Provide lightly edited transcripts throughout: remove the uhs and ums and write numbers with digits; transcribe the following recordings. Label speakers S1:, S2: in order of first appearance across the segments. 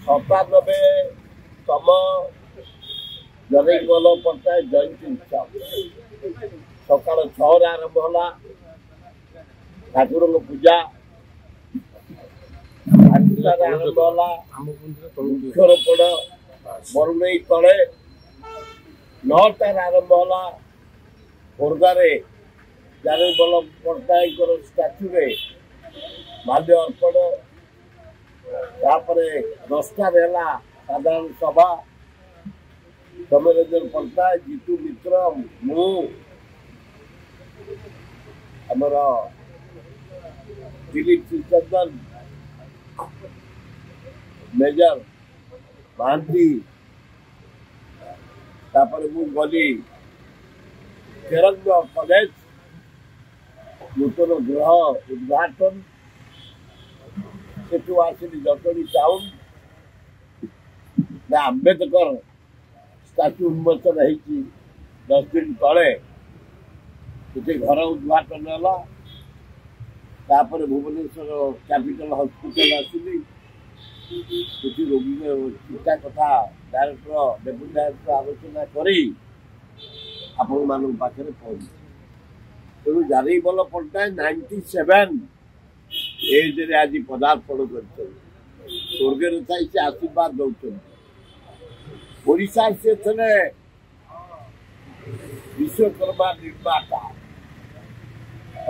S1: 97तम जनईमल पट्टनायक जयंती उत्सव सका 6 आरंभ है ठाकुर पूजा 8 आरंभ है वृक्षरोपण बरुणई तले 9 आरंभ है खोर्धारे जनईमल पट्टनायक स्टाच्यू माल्य अर्पण तापर 10 साधारण सभा सौम्यरंजन पट्टनायक जीतू मित्र मु आमर दिलीप श्रीचंदन मेजर महांती तापर मु गली तेरंग कॉलेज नूतन गृह उद्घाटन सेठू आसिली जटणी टाउन आंबेडकर स्टाच्यू उन्मोचन होती 10 दिन तले घर उद्घाटन है भुवनेश्वर कैपिटल हॉस्पिटल आसिली रोगी चिंता कथा डायरेक्टर डेप्यूटी डायरेक्टर आलोचना करी आपण मान पाखे पहुंच तेणु जनईमल पट्टनायक 97 एज आज पदार्पण कर स्वर्ग थी से आशीर्वाद दौरान ओडिशा से थे विश्वकर्मा निर्माता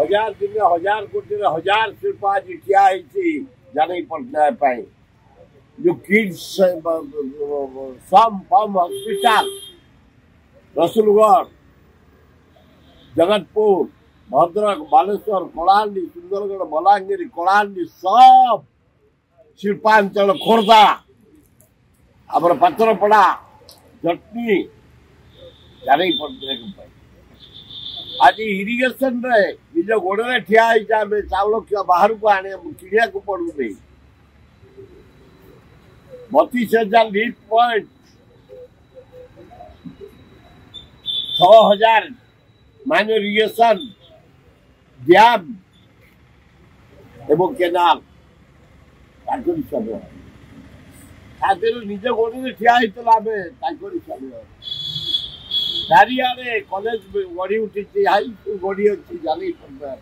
S1: 1000 दिन 1000 कोटी 1000 शिल्प आज ठिया जनई पट्टनायक जो किड्स सम फम हॉस्पिटल रसुलगढ़ जगतपुर भद्रक बालेश्वर कलाहांडी सुंदरगढ़ बलांगीर कलाहांडी सब शिल्पांचल खोर्धा आमर पात्रपड़ा जटनी जनई पट्टनायक आज इरिगेशन रे निज गोड़े ठिया आम चाउल बाहर को आने किणा को पड़ू नहीं 32,000 lead point 6,000 mine irrigation dam एवं केनाल निज गोड़े ठिया चारिड़े कॉलेज गढ़ी उठी हाई स्कूल गढ़ी अच्छी जनई पट्टनायक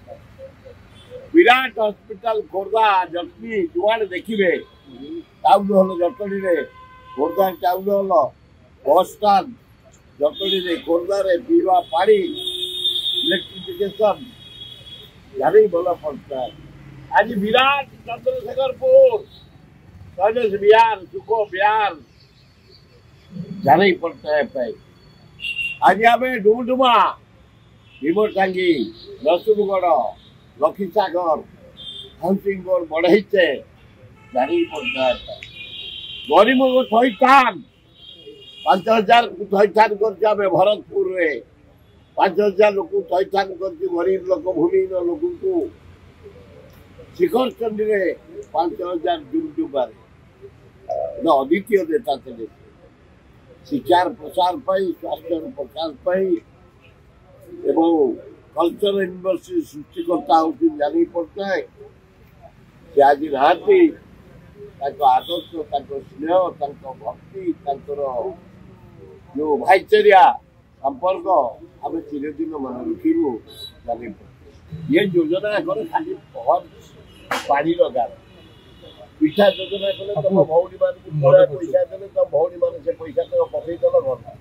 S1: विराट हॉस्पिटल खोर्धा जटनी जुआड़े देखिए टाउन हल जटनी खोर्धा टाउन हल बस स्टाण्ड जटनी खोर्धा पीवा पानी इलेक्ट्रिफिकेशन जनईमल पट्टनायक आज विराट चंद्रशेखरपुर कैलाश विहार सुख विहार जनई पट्टनायक आज आम डुमडुमा भीमटांगी रसुलगढ़ लखीसागर हाउसिंग बोर्ड बढ़ाइचे जनई पट्टनायक गरीब को थईथान 5,000 थईथान कर भरतपुर रे 5,000 लोक थईथान कर गरीब लोक भूमिहीन लोक को शिखर चंडी 5,000 डुमडुमार अद्वितीय नेता थे शिक्षार प्रसार स्वास्थ्य प्रसार कल्चर यूनिवर्सिटी सृष्टिकर्ता हूँ जनई पट्टनायक से आज नहांती आदर्श स्नेह भक्ति जो भाईचारिया संपर्क आम चिरदिन मन रखू जनई पट्टनायक ये योजना कले खाली पानी गार पिठा योजना कले तुम भौणी मान पैसा देते तुम भौणी मान से पैसा तुम पकईदेल गला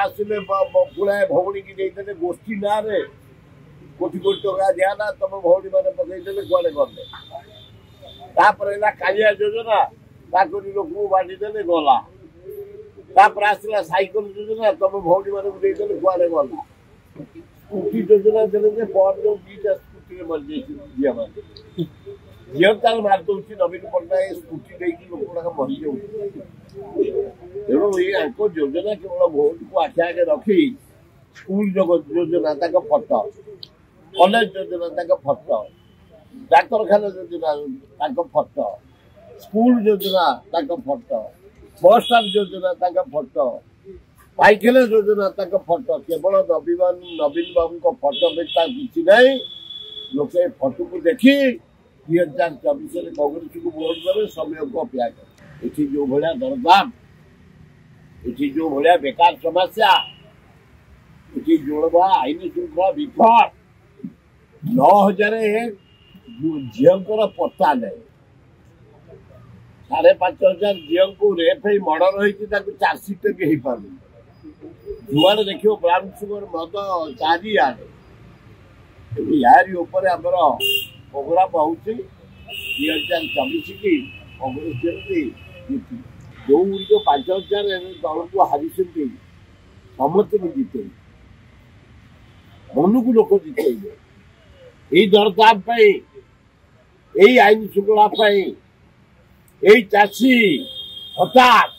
S1: आसिले पुलाए भौणी की देते गोष्ठी ना कोटी कोटी टका दिहला तुम भौणी मैंने पकईदे कड़े गले कालिया योजना लोक बांटीदे गला आसला सैकल योजना तुम भौणी मैंने कड़े गला स्कूटी योजना देते पर जो 2टा स्कूटी मरी झील मैंने झील ताल मार दौर नवीन पट्टनायक स्कूटी नहीं लोक गुड़ा मरी जाऊँ तेणु ये योजना केवल भोट को आखि आगे रखी स्कूल योजना फटो कॉलेज योजना फटो डाक्तरखाना योजना फटो स्कूल योजना फटो बस स्टाण्ड योजना फटो पाइखला योजना फटो केवल नवीन बाबू फटो किसी ना लोके फटो को देखी 2024 कांग्रेस को भोट देवे समय को अपेक्षा कर इठी जो भलिया दरदाम इठी जो भलिया बेकार समस्या इठी जोड़वा आईन श्रृंखला विफल 9001 झील पत्ता नहीं 5,500 झील को रेप मर्डर होती चार्जसीट भी हो पार जुआड़े देखिए ब्राउन सुगर मद चारिआडे यार आमर प्रोग्राम हो 2024 की कांग्रेस जो गुड़िक 5,000 दल को हारी समस्त भी जीते मन को लोक जीते यही दरदाम यही आईन श्रृंखला यही चाषी हठात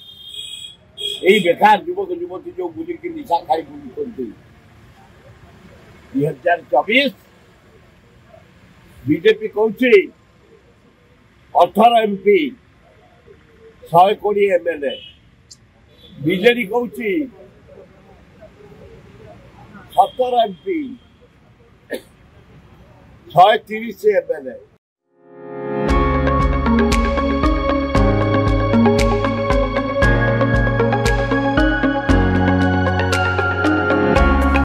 S1: यही बेकार युवक युवती जो बुलिक निशा खाई बुलुंट 2024 बीजेपी कौन 18 MP 120 MLA बीजेडी कौन 17 MP 130 MLA